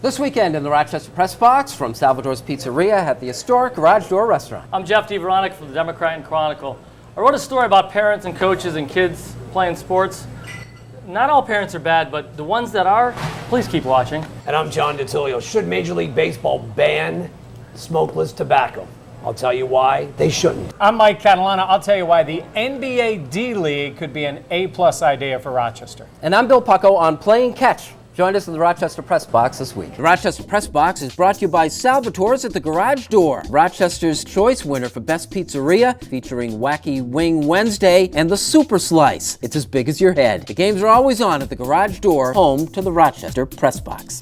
This weekend in the Rochester Press Box from Salvatore's Pizzeria at the historic Garage Door Restaurant. I'm Jeff Diveronica from the Democrat and Chronicle. I wrote a story about parents and coaches and kids playing sports. Not all parents are bad, but the ones that are, please keep watching. And I'm John DiTullio. Should Major League Baseball ban smokeless tobacco? I'll tell you why they shouldn't. I'm Mike Catalana. I'll tell you why the NBA D-League could be an A-plus idea for Rochester. And I'm Bill Pucko on Playing Catch. Join us in the Rochester Press Box this week. The Rochester Press Box is brought to you by Salvatore's at the Garage Door, Rochester's choice winner for Best Pizzeria, featuring Wacky Wing Wednesday and the Super Slice. It's as big as your head. The games are always on at the Garage Door, home to the Rochester Press Box.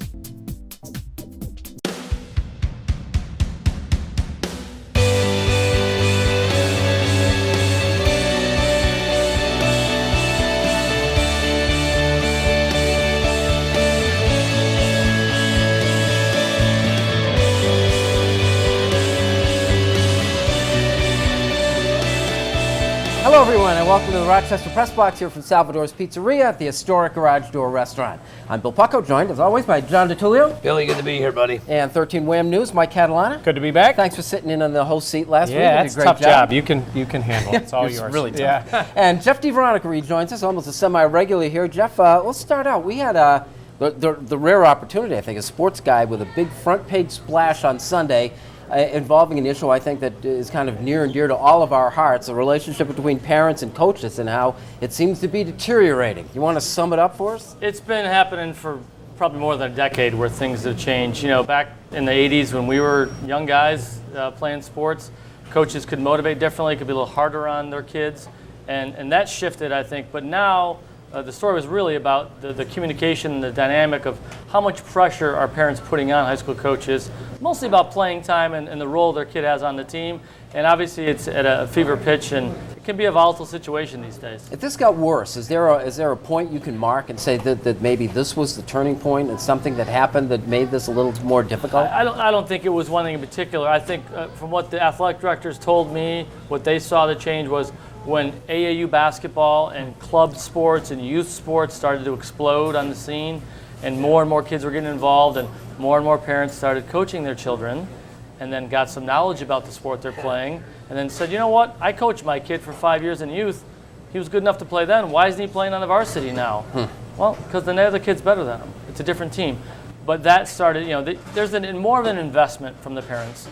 Hello everyone and welcome to the Rochester Press Box here from Salvatore's Pizzeria at the historic Garage Door Restaurant. I'm Bill Pucko, joined as always by John DiTullio. Billy, good to be here, buddy. And 13 WHAM News, Mike Catalana. Good to be back. Thanks for sitting in on the host seat last week. Yeah, You it's did a a great tough job. You can handle it. It's all It's yours. really tough. Yeah. And Jeff DeVeronica rejoins us, almost a semi-regular here. Jeff, let's start out. We had the rare opportunity, I think, a sports guy with a big front page splash on Sunday involving an issue I think that is kind of near and dear to all of our hearts, the relationship between parents and coaches and how it seems to be deteriorating. You want to sum it up for us? It's been happening for probably more than a decade where things have changed. You know, back in the 80s when we were young guys playing sports, coaches could motivate differently, could be a little harder on their kids, and that shifted, I think. But now, the story was really about the communication and the dynamic of how much pressure are parents putting on high school coaches, mostly about playing time and the role their kid has on the team. And obviously it's at a fever pitch and it can be a volatile situation these days. If this got worse, is there a point you can mark and say that maybe this was the turning point and something that happened that made this a little more difficult? I don't think it was one thing in particular. I think from what the athletic directors told me, what they saw the change was when AAU basketball and club sports and youth sports started to explode on the scene and more kids were getting involved and more parents started coaching their children and then got some knowledge about the sport they're playing and then said, you know what, I coached my kid for 5 years in youth. He was good enough to play then. Why isn't he playing on the varsity now? Well, because the other kid's better than him. It's a different team. But that started, there's more of an investment from the parents,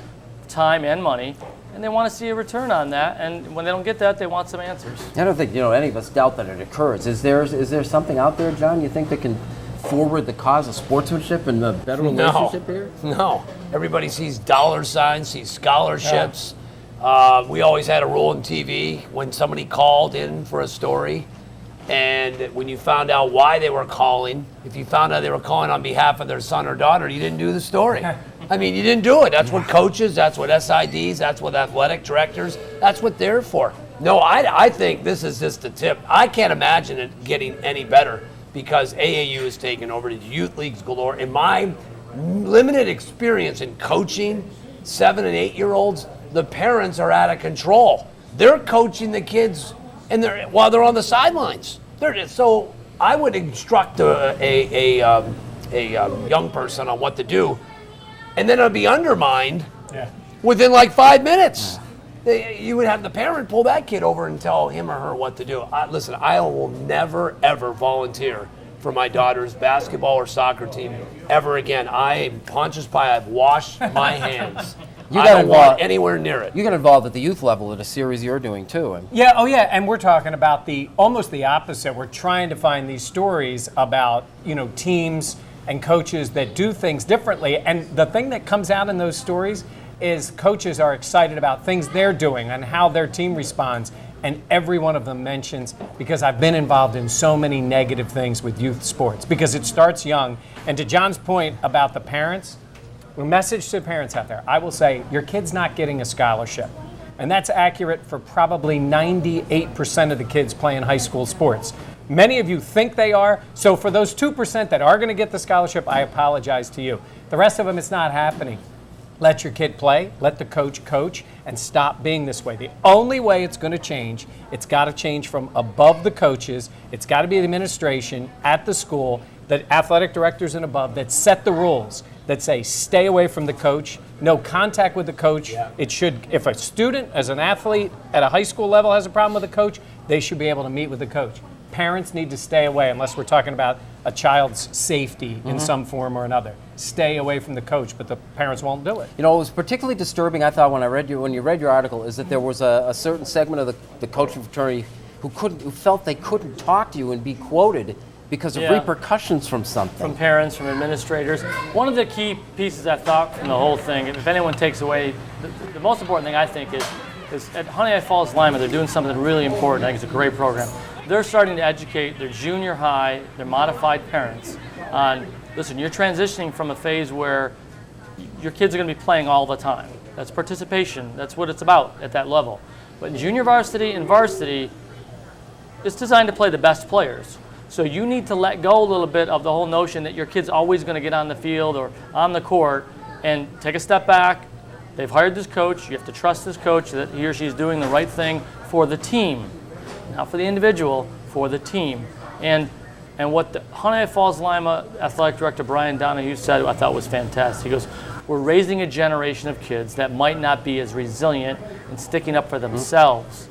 time and money, and they want to see a return on that, and when they don't get that, they want some answers. I don't think any of us doubt that it occurs. Is there something out there, John, you think that can forward the cause of sportsmanship and a better relationship here? No. Everybody sees dollar signs, sees scholarships. We always had a rule in TV when somebody called in for a story, and when you found out why they were calling, if you found out they were calling on behalf of their son or daughter, you didn't do the story. I mean, you didn't do it. That's what coaches, that's what SIDs, that's what athletic directors, that's what they're for. No, I think this is just the tip. I can't imagine it getting any better because AAU is taking over, the youth leagues galore. In my limited experience in coaching 7 and 8 year olds, the parents are out of control. They're coaching the kids while they're on the sidelines. So I would instruct a young person on what to do, and then it'll be undermined within like 5 minutes. You would have the parent pull that kid over and tell him or her what to do. Listen, I will never, ever volunteer for my daughter's basketball or soccer team ever again. I am Pontius Pilate. I've washed my hands. I don't want anywhere near it. You got involved at the youth level at a series you're doing too. Yeah, and we're talking about almost the opposite. We're trying to find these stories about, teams and coaches that do things differently. And the thing that comes out in those stories is coaches are excited about things they're doing and how their team responds. And every one of them mentions, because I've been involved in so many negative things with youth sports, because it starts young. And to John's point about the parents, a message to the parents out there, I will say, your kid's not getting a scholarship. And that's accurate for probably 98% of the kids playing high school sports. Many of you think they are, so for those 2% that are going to get the scholarship, I apologize to you. The rest of them, it's not happening. Let your kid play, let the coach coach, and stop being this way. The only way it's going to change, it's got to change from above the coaches, it's got to be the administration at the school, the athletic directors and above that set the rules, that say stay away from the coach, no contact with the coach. Yeah. It should, if a student, as an athlete at a high school level has a problem with the coach, they should be able to meet with the coach. Parents need to stay away unless we're talking about a child's safety in some form or another. Stay away from the coach, but the parents won't do it. You know, it was particularly disturbing, I thought, when you read your article, is that there was a certain segment of the coaching fraternity who felt they couldn't talk to you and be quoted because of repercussions from something. From parents, from administrators. One of the key pieces I thought from the whole thing, if anyone takes away, the most important thing I think is at Honey Falls Lima, they're doing something really important. I think it's a great program. They're starting to educate their junior high, their modified parents on, listen, you're transitioning from a phase where your kids are going to be playing all the time. That's participation. That's what it's about at that level. But in junior varsity and varsity, it's designed to play the best players. So you need to let go a little bit of the whole notion that your kid's always going to get on the field or on the court, and take a step back. They've hired this coach. You have to trust this coach that he or she is doing the right thing for the team. Not for the individual, for the team. And what the Honey Falls Lima Athletic Director Brian Donahue said, I thought was fantastic. He goes, we're raising a generation of kids that might not be as resilient and sticking up for themselves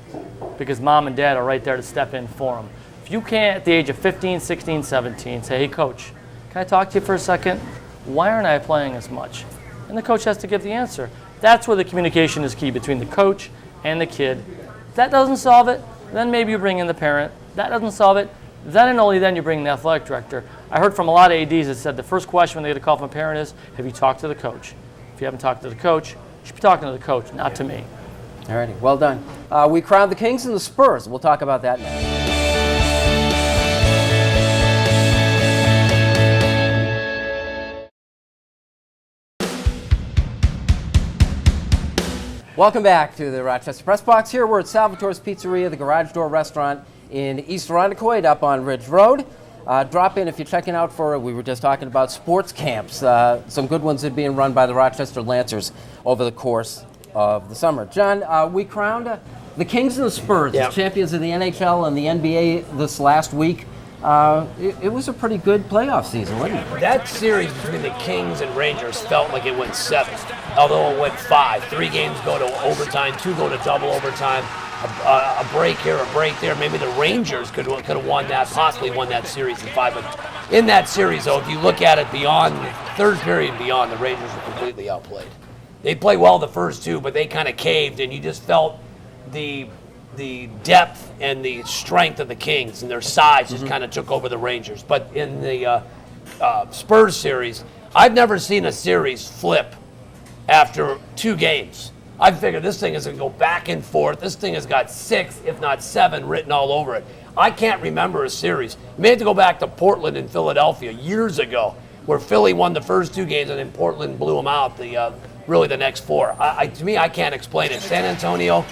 because mom and dad are right there to step in for them. If you can't, at the age of 15, 16, 17, say, hey, coach, can I talk to you for a second? Why aren't I playing as much? And the coach has to give the answer. That's where the communication is key between the coach and the kid. If that doesn't solve it, then maybe you bring in the parent. That doesn't solve it, then and only then you bring in the athletic director. I heard from a lot of ADs that said the first question when they get a call from a parent is, have you talked to the coach? If you haven't talked to the coach, you should be talking to the coach, not to me. All righty, well done. We crowned the Kings and the Spurs. We'll talk about that next. Welcome back to the Rochester Press Box. Here we're at Salvatore's Pizzeria, the Garage Door Restaurant in East Irondequoit up on Ridge Road. Drop in if you're checking out we were just talking about sports camps. Some good ones are being run by the Rochester Lancers over the course of the summer. John, we crowned the Kings and the Spurs as champions of the NHL and the NBA this last week. It was a pretty good playoff season, wasn't it? That series between the Kings and Rangers felt like it went 7, although it went 5. 3 games go to overtime, 2 go to double overtime, a break here, a break there. Maybe the Rangers could have won that, possibly won that series in 5. But in that series, though, if you look at it beyond the third period and beyond, the Rangers were completely outplayed. They played well the first 2, but they kind of caved, and you just felt the depth and the strength of the Kings and their size just kind of took over the Rangers. But in the Spurs series, I've never seen a series flip after 2 games. I figured this thing is going to go back and forth. This thing has got 6, if not 7, written all over it. I can't remember a series. You may have to go back to Portland and Philadelphia years ago, where Philly won the first 2 games and then Portland blew them out really the next 4. To me, I can't explain it. San Antonio,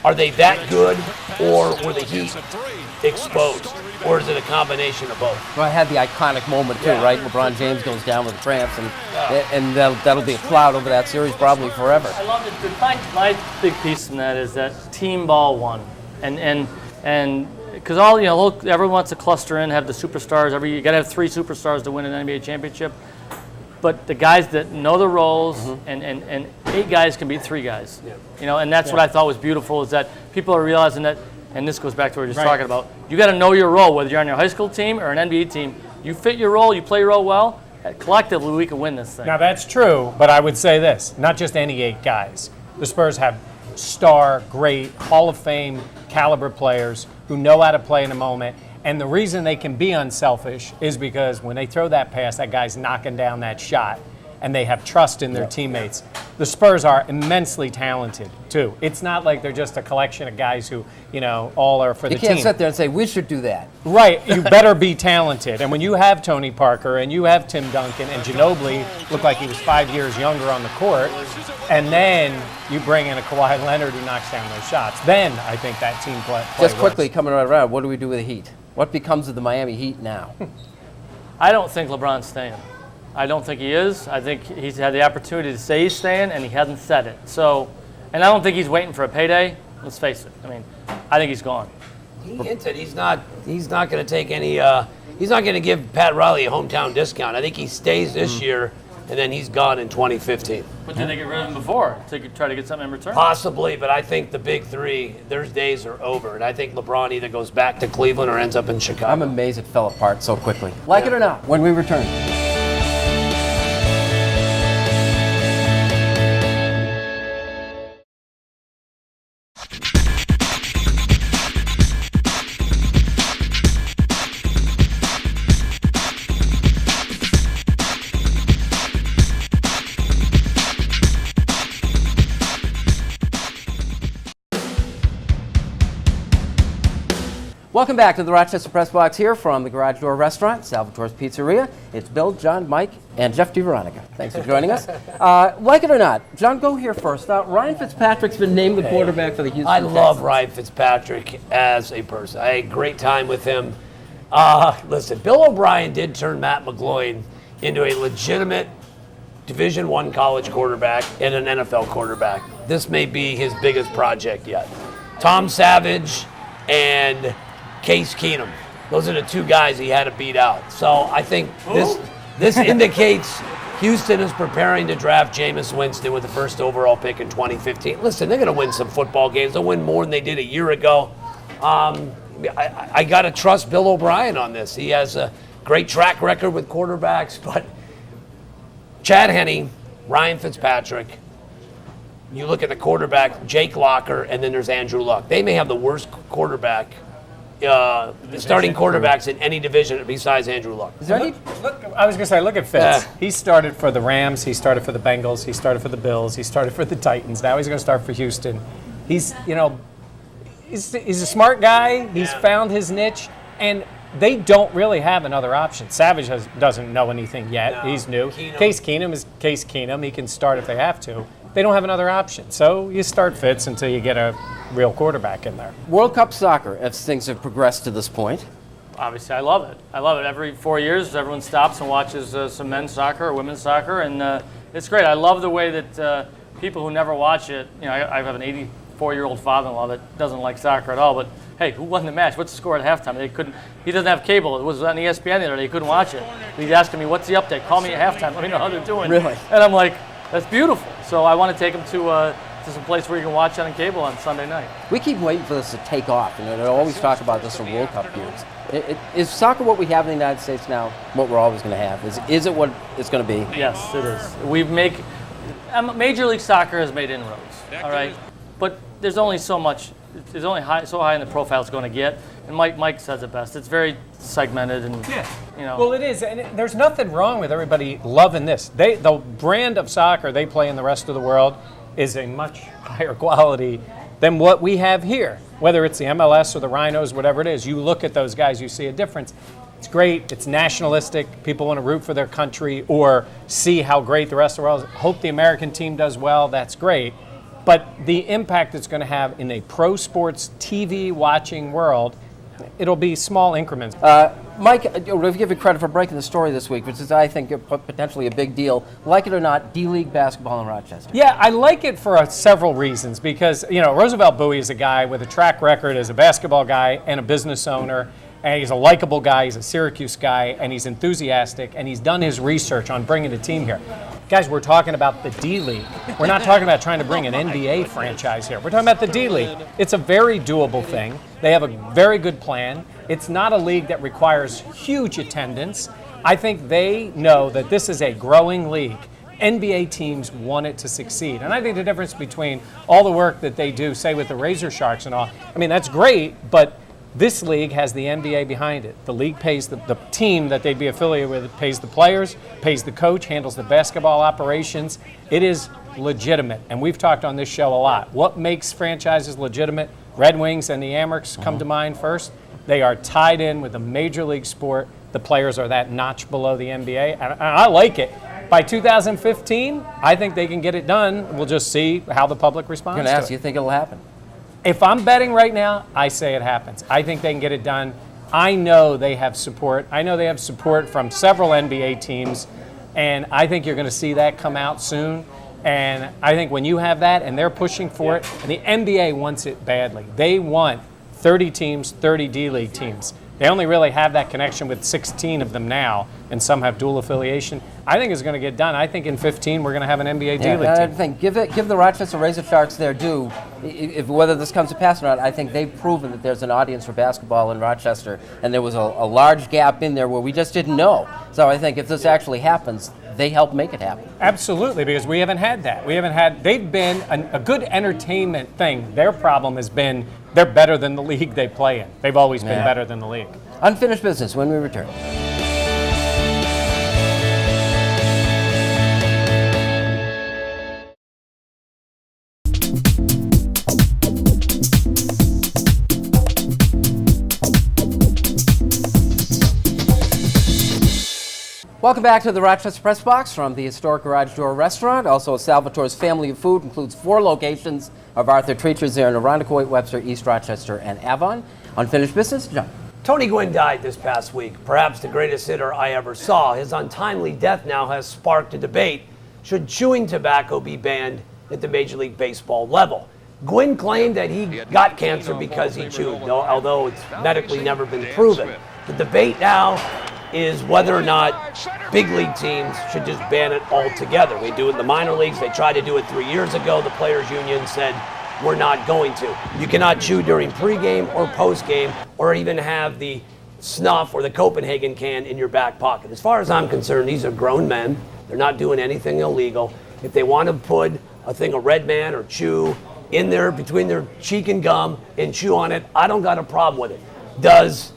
are they that good, or were the Heat exposed? Or is it a combination of both? Well, I had the iconic moment, too, right? LeBron James goes down with cramps, and that'll be a cloud over that series probably forever. I love it. My big piece in that is that team ball won. And because everyone wants to cluster in, have the superstars. You got to have 3 superstars to win an NBA championship. But the guys that know the roles, and 8 guys can beat 3 guys. Yeah. And that's what I thought was beautiful, is that people are realizing that, and this goes back to what we were just talking about, you got to know your role, whether you're on your high school team or an NBA team. You fit your role, you play your role well, collectively we can win this thing. Now that's true, but I would say this, not just any 8 guys. The Spurs have star, great, Hall of Fame caliber players who know how to play in a moment. And the reason they can be unselfish is because when they throw that pass, that guy's knocking down that shot, and they have trust in their teammates. The Spurs are immensely talented, too. It's not like they're just a collection of guys who, all are for the team. You can't sit there and say, we should do that. Right. You better be talented. And when you have Tony Parker and you have Tim Duncan and Ginobili looked like he was 5 years younger on the court, and then you bring in a Kawhi Leonard who knocks down those shots, then I think that team play Just quickly, works. coming right around, what do we do with the Heat? What becomes of the Miami Heat now? I don't think LeBron's staying. I don't think he is. I think he's had the opportunity to say he's staying, and he hasn't said it. So, and I don't think he's waiting for a payday. Let's face it. I think he's gone. He hinted he's not going to take any. He's not going to give Pat Riley a hometown discount. I think he stays this year and then he's gone in 2015. But did they get rid of him before to try to get something in return? Possibly, but I think the big three, their days are over. And I think LeBron either goes back to Cleveland or ends up in Chicago. I'm amazed it fell apart so quickly. Like it or not, when we return. Welcome back to the Rochester Press Box here from the Garage Door Restaurant, Salvatore's Pizzeria. It's Bill, John, Mike, and Jeff Diveronica. Thanks for joining us. Like it or not, John, go here first. Ryan Fitzpatrick's been named the quarterback for the Houston Texans. I love Ryan Fitzpatrick as a person. I had a great time with him. Listen, Bill O'Brien did turn Matt McGloin into a legitimate Division I college quarterback and an NFL quarterback. This may be his biggest project yet. Tom Savage and Case Keenum. Those are the two guys he had to beat out. So I think this indicates Houston is preparing to draft Jameis Winston with the first overall pick in 2015. Listen, they're going to win some football games. They'll win more than they did a year ago. I got to trust Bill O'Brien on this. He has a great track record with quarterbacks, but Chad Henne, Ryan Fitzpatrick, you look at the quarterback, Jake Locker, and then there's Andrew Luck. They may have the worst quarterback, starting quarterbacks in any division besides Andrew Luck. I was going to say, look at Fitz. He started for the Rams. He started for the Bengals. He started for the Bills. He started for the Titans. Now he's going to start for Houston. He's a smart guy. He's found his niche, and they don't really have another option. Savage doesn't know anything yet. No. He's new. Keenum. Case Keenum is Case Keenum. He can start if they have to. They don't have another option. So you start Fitz until you get a real quarterback in there. World Cup soccer, as things have progressed to this point. Obviously, I love it. I love it. Every 4 years, everyone stops and watches some men's soccer or women's soccer, and it's great. I love the way that people who never watch it, I have an 84-year-old father-in-law that doesn't like soccer at all, but hey, who won the match? What's the score at halftime? He doesn't have cable. It was on ESPN the other day. He couldn't watch it. He's asking me, what's the update? Call me at halftime. Let me know how they're doing. Really? And I'm like, that's beautiful. So I want to take him to some place where you can watch it on cable on Sunday night. We keep waiting for this to take off. They always talk about this in World Cup years. Is soccer what we have in the United States now, what we're always going to have? Is it what it's going to be? Yes, it is. Major League Soccer has made inroads, all right? But there's only so much. There's only so high in the profile it's going to get. And Mike says it best. It's very segmented and, Well, it is, and there's nothing wrong with everybody loving this. The brand of soccer they play in the rest of the world is a much higher quality than what we have here. Whether it's the MLS or the Rhinos, whatever it is, you look at those guys, you see a difference. It's great. It's nationalistic. People want to root for their country or see how great the rest of the world is. Hope the American team does well. That's great. But the impact it's going to have in a pro sports TV watching world, it'll be small increments. Mike, I'll give you credit for breaking the story this week, which is, I think, potentially a big deal. Like it or not, D-League basketball in Rochester. Yeah, I like it for several reasons because, Roosevelt Bowie is a guy with a track record as a basketball guy and a business owner, and he's a likable guy, he's a Syracuse guy, and he's enthusiastic, and he's done his research on bringing a team here. Guys, we're talking about the D-League. We're not talking about trying to bring an NBA franchise here. We're talking about the D-League. It's a very doable thing. They have a very good plan. It's not a league that requires huge attendance. I think they know that this is a growing league. NBA teams want it to succeed. And I think the difference between all the work that they do, say with the Razor Sharks and all, that's great, but this league has the NBA behind it. The league pays the team that they'd be affiliated with, pays the players, pays the coach, handles the basketball operations. It is legitimate, and we've talked on this show a lot. What makes franchises legitimate? Red Wings and the Amerks come to mind first. They are tied in with a major league sport. The players are that notch below the NBA, and I like it. By 2015, I think they can get it done. We'll just see how the public responds I'm going to ask, you think it'll happen? If I'm betting right now, I say it happens. I think they can get it done. I know they have support. I know they have support from several NBA teams, and I think you're going to see that come out soon. And I think when you have that and they're pushing for it, and the NBA wants it badly. They want 30 teams, 30 D-League teams. They only really have that connection with 16 of them now, and some have dual affiliation. I think it's going to get done. I think in 15 we're going to have an NBA D-League I team. think give the Rochester Razor Sharks their due. If whether this comes to pass or not, I think they've proven that there's an audience for basketball in Rochester, and there was a large gap in there where we just didn't know. So I think if this actually happens, they help make it happen. Absolutely, because we haven't had that. They've been a good entertainment thing. Their problem has been they're better than the league they play in. They've always been better than the league. Unfinished business when we return. Welcome back to the Rochester Press Box from the historic Garage Door Restaurant. Also, Salvatore's family of food includes 4 locations of Arthur Treacher's there in Irondequoit, Webster, East Rochester, and Avon. Unfinished business, John. Tony Gwynn died this past week, perhaps the greatest hitter I ever saw. His untimely death now has sparked a debate. Should chewing tobacco be banned at the Major League Baseball level? Gwynn claimed that he got cancer because he chewed, although it's medically never been proven. The debate now is whether or not big league teams should just ban it altogether. We do it in the minor leagues. They tried to do it 3 years ago. The players' union said, we're not going to. You cannot chew during pregame or postgame or even have the snuff or the Copenhagen can in your back pocket. As far as I'm concerned, these are grown men. They're not doing anything illegal. If they want to put a thing of Red Man or chew in there between their cheek and gum and chew on it, I don't got a problem with it. Does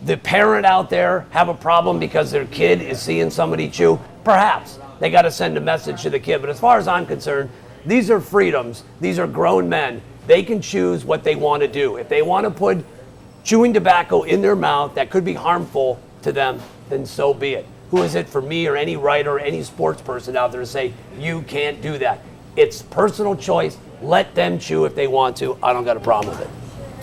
the parent out there have a problem because their kid is seeing somebody chew? Perhaps. They got to send a message to the kid. But as far as I'm concerned, these are freedoms. These are grown men. They can choose what they want to do. If they want to put chewing tobacco in their mouth that could be harmful to them, then so be it. Who is it for me or any writer or any sports person out there to say, you can't do that? It's personal choice. Let them chew if they want to. I don't got a problem with it.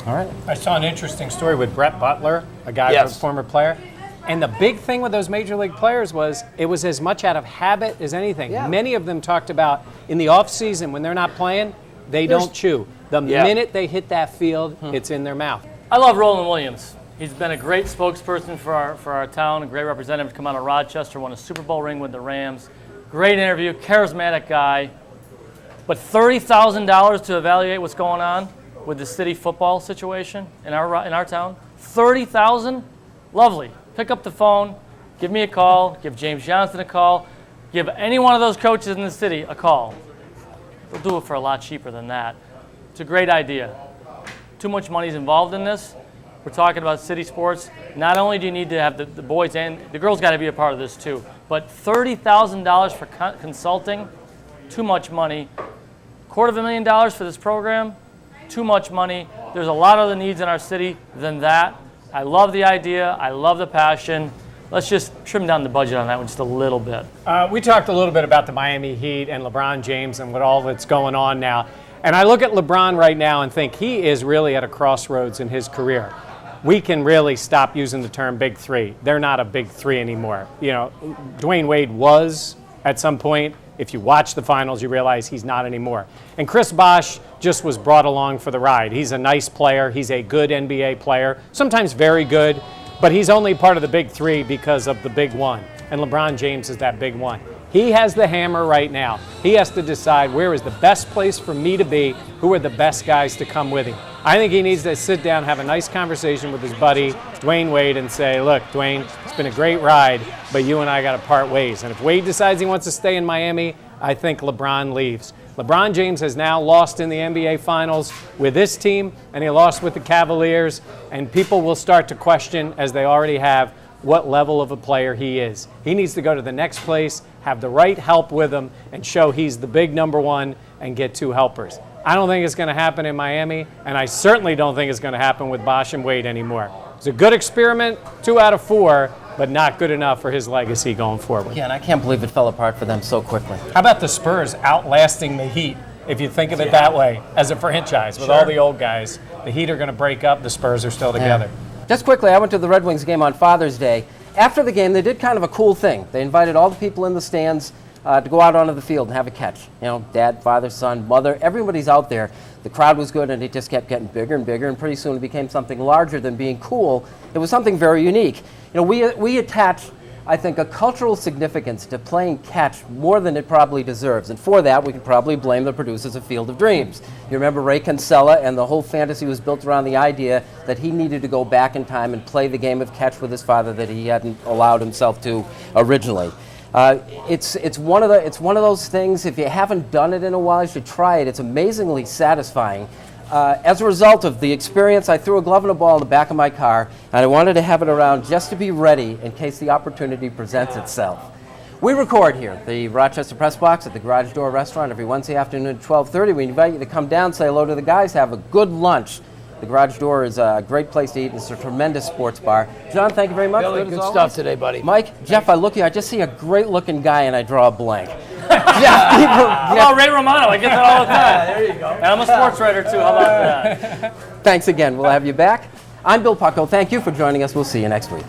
All right. I saw an interesting story with Brett Butler, a guy, a former player. And the big thing with those major league players was it was as much out of habit as anything. Yeah. Many of them talked about in the off season when they're not playing, they don't chew. The minute they hit that field, it's in their mouth. I love Roland Williams. He's been a great spokesperson for our town, a great representative to come out of Rochester, won a Super Bowl ring with the Rams. Great interview, charismatic guy. But $30,000 to evaluate what's going on with the city football situation in our town. $30,000? Lovely. Pick up the phone, give me a call, give James Johnson a call, give any one of those coaches in the city a call. They'll do it for a lot cheaper than that. It's a great idea. Too much money's involved in this. We're talking about city sports. Not only do you need to have the boys and the girls got to be a part of this too, but $30,000 for consulting, too much money. $250,000 for this program, too much money. There's a lot of other needs in our city than that. I love the idea. I love the passion. Let's just trim down the budget on that one just a little bit. We talked a little bit about the Miami Heat and LeBron James and what all that's going on now. And I look at LeBron right now and think he is really at a crossroads in his career. We can really stop using the term big three. They're not a big three anymore. You know, Dwayne Wade was at some point. If you watch the finals, you realize he's not anymore. And Chris Bosh just was brought along for the ride. He's a nice player. He's a good NBA player, sometimes very good, but he's only part of the big three because of the big one. And LeBron James is that big one. He has the hammer right now. He has to decide where is the best place for me to be, who are the best guys to come with him. I think he needs to sit down, have a nice conversation with his buddy, Dwayne Wade, and say, look, Dwayne, it's been a great ride, but you and I got to part ways. And if Wade decides he wants to stay in Miami, I think LeBron leaves. LeBron James has now lost in the NBA Finals with this team, and he lost with the Cavaliers, and people will start to question, as they already have, what level of a player he is. He needs to go to the next place, have the right help with him, and show he's the big number one and get 2 helpers. I don't think it's going to happen in Miami, and I certainly don't think it's going to happen with Bosh and Wade anymore. It's a good experiment, 2 out of 4, but not good enough for his legacy going forward. Yeah, and I can't believe it fell apart for them so quickly. How about the Spurs outlasting the Heat, if you think of it that way, as a franchise, with all the old guys? The Heat are going to break up, the Spurs are still together. Just quickly, I went to the Red Wings game on Father's Day. After the game, they did kind of a cool thing. They invited all the people in the stands to go out onto the field and have a catch. You know, dad, father, son, mother, everybody's out there. The crowd was good, and it just kept getting bigger and bigger, and pretty soon it became something larger than being cool. It was something very unique. You know, we attach, I think, a cultural significance to playing catch more than it probably deserves. And for that, we can probably blame the producers of Field of Dreams. You remember Ray Kinsella, and the whole fantasy was built around the idea that he needed to go back in time and play the game of catch with his father that he hadn't allowed himself to originally. It's one of those things, if you haven't done it in a while, you should try it. It's amazingly satisfying. As a result of the experience, I threw a glove and a ball in the back of my car, and I wanted to have it around just to be ready in case the opportunity presents itself. We record here at the Rochester Press Box at the Garage Door Restaurant every Wednesday afternoon at 12:30. We invite you to come down, say hello to the guys, have a good lunch. The Garage Door is a great place to eat, and it's a tremendous sports bar. John, thank you very much. Billy, good stuff today, buddy. Mike, Jeff, I just see a great-looking guy, and I draw a blank. Jeff, Oh, Ray Romano, I get that all the time. There you go. And I'm a sports writer, too. How about that? Thanks again. We'll have you back. I'm Bill Pucko. Thank you for joining us. We'll see you next week.